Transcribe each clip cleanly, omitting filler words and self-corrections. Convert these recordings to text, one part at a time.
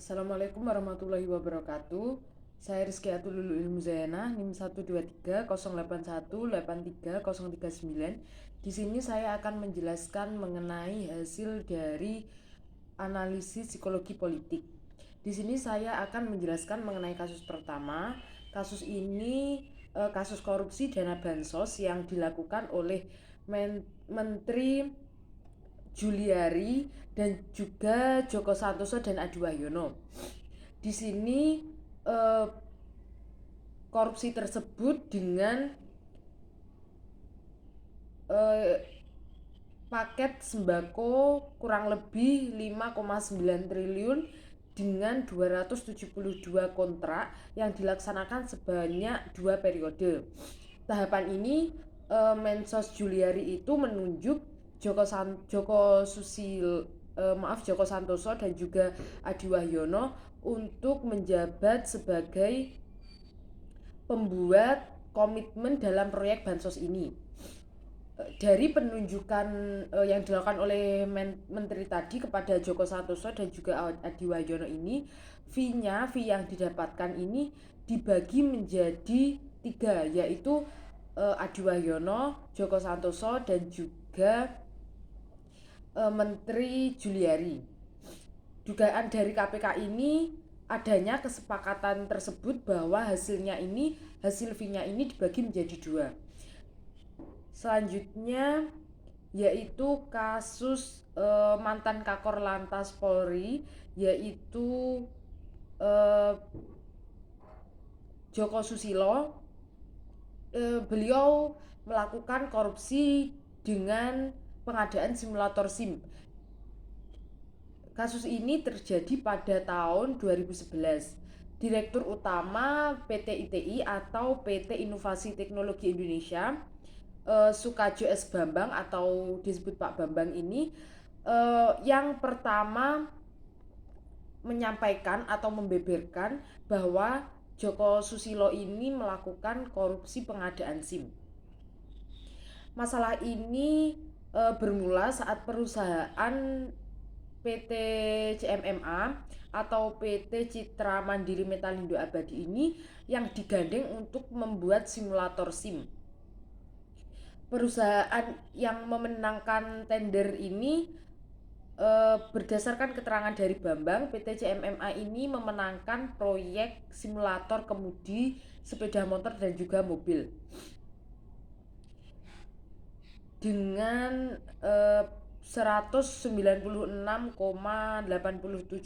Assalamualaikum warahmatullahi wabarakatuh. Saya Rizky Atululu Ilmu Zayana, NIM 1230818383039. Di sini saya akan menjelaskan mengenai hasil dari analisis psikologi politik. Di sini saya akan menjelaskan mengenai kasus pertama. Kasus ini kasus korupsi dana bansos yang dilakukan oleh Menteri Juliari dan juga Joko Santoso dan Adi Wahyono. Di sini korupsi tersebut dengan paket sembako kurang lebih 5,9 triliun dengan 272 kontrak yang dilaksanakan sebanyak 2 periode. Tahapan ini Mensos Juliari itu menunjuk Joko Santoso dan juga Adi Wahyono untuk menjabat sebagai pembuat komitmen dalam proyek bansos ini. Dari penunjukan yang dilakukan oleh menteri tadi kepada Joko Santoso dan juga Adi Wahyono ini, fee yang didapatkan ini dibagi menjadi 3, yaitu Adi Wahyono, Joko Santoso dan juga Menteri Juliari. Dugaan dari KPK ini adanya kesepakatan tersebut bahwa hasil fee-nya ini dibagi menjadi 2. Selanjutnya yaitu kasus mantan Kakor Lantas Polri, yaitu Joko Susilo. Beliau melakukan korupsi dengan pengadaan simulator SIM. Kasus ini terjadi pada tahun 2011. Direktur Utama PT ITI atau PT Inovasi Teknologi Indonesia, Sukajo S. Bambang atau disebut Pak Bambang ini, yang pertama menyampaikan atau membeberkan bahwa Joko Susilo ini melakukan korupsi pengadaan SIM. Masalah ini bermula saat perusahaan PT CMMA atau PT Citra Mandiri Metalindo Abadi ini yang digandeng untuk membuat simulator SIM. Perusahaan yang memenangkan tender ini berdasarkan keterangan dari Bambang, PT CMMA ini memenangkan proyek simulator kemudi sepeda motor dan juga mobil dengan 196,87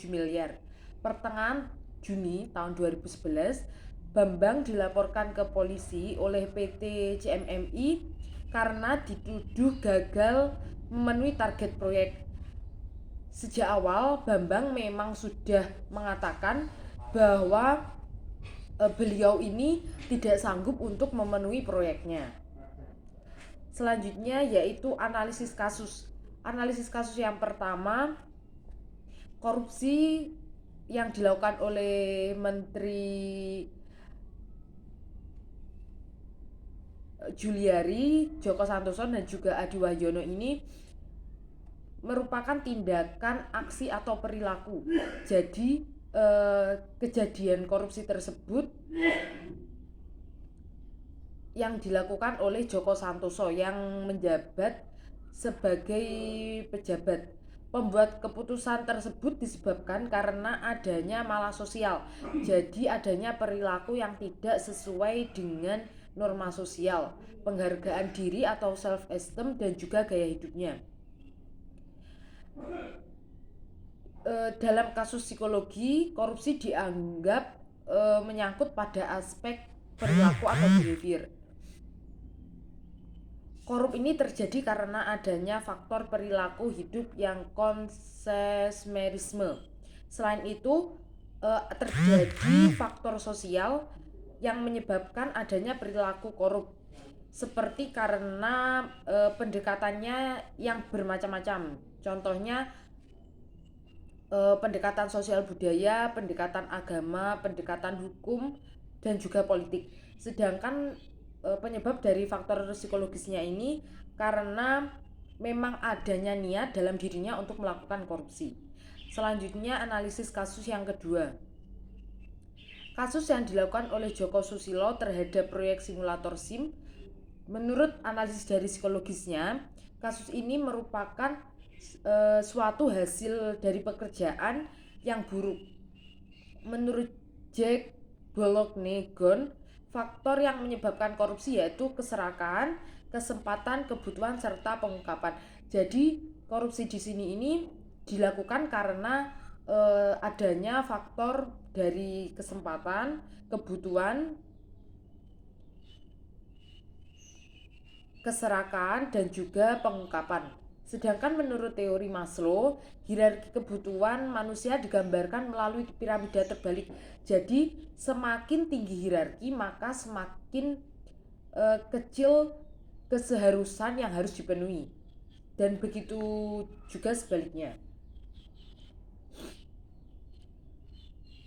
miliar. Pertengahan Juni tahun 2011, Bambang dilaporkan ke polisi oleh PT CMMI karena dituduh gagal memenuhi target proyek. Sejak awal Bambang memang sudah mengatakan bahwa beliau ini tidak sanggup untuk memenuhi proyeknya. Selanjutnya yaitu analisis kasus. Analisis kasus yang pertama, korupsi yang dilakukan oleh Menteri Juliari, Joko Santoso dan juga Adi Wahyono ini merupakan tindakan aksi atau perilaku. Jadi kejadian korupsi tersebut yang dilakukan oleh Joko Santoso yang menjabat sebagai pejabat. Pembuat keputusan tersebut disebabkan karena adanya malah sosial. Jadi adanya perilaku yang tidak sesuai dengan norma sosial, penghargaan diri atau self esteem dan juga gaya hidupnya. Dalam kasus psikologi, korupsi dianggap menyangkut pada aspek perilaku atau behavior. Korup ini terjadi karena adanya faktor perilaku hidup yang konsumerisme. Selain itu, terjadi faktor sosial yang menyebabkan adanya perilaku korup, seperti karena pendekatannya yang bermacam-macam. Contohnya pendekatan sosial budaya, pendekatan agama, pendekatan hukum, dan juga politik. Sedangkan penyebab dari faktor psikologisnya ini karena memang adanya niat dalam dirinya untuk melakukan korupsi. Selanjutnya analisis kasus yang kedua. Kasus yang dilakukan oleh Joko Susilo terhadap proyek simulator SIM, menurut analisis dari psikologisnya, kasus ini merupakan suatu hasil dari pekerjaan yang buruk. Menurut Jack Bolognegon, faktor yang menyebabkan korupsi yaitu keserakahan, kesempatan, kebutuhan, serta pengungkapan. Jadi korupsi di sini ini dilakukan karena adanya faktor dari kesempatan, kebutuhan, keserakahan, dan juga pengungkapan. Sedangkan menurut teori Maslow, hierarki kebutuhan manusia digambarkan melalui piramida terbalik. Jadi semakin tinggi hierarki maka semakin kecil keseharusan yang harus dipenuhi. Dan begitu juga sebaliknya.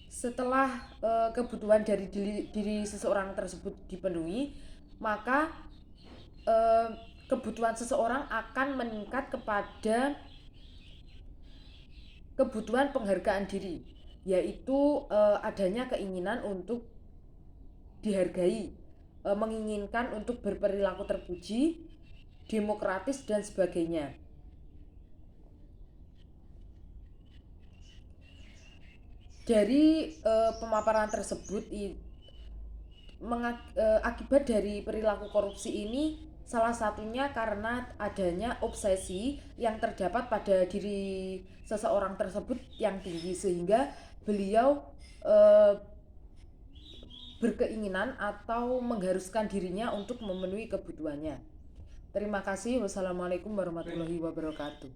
Setelah kebutuhan dari diri seseorang tersebut dipenuhi, maka kebutuhan seseorang akan meningkat kepada kebutuhan penghargaan diri, yaitu adanya keinginan untuk dihargai, menginginkan untuk berperilaku terpuji, demokratis, dan sebagainya. Dari pemaparan tersebut, akibat dari perilaku korupsi ini salah satunya karena adanya obsesi yang terdapat pada diri seseorang tersebut yang tinggi, sehingga beliau berkeinginan atau mengharuskan dirinya untuk memenuhi kebutuhannya. Terima kasih. Wassalamualaikum warahmatullahi wabarakatuh.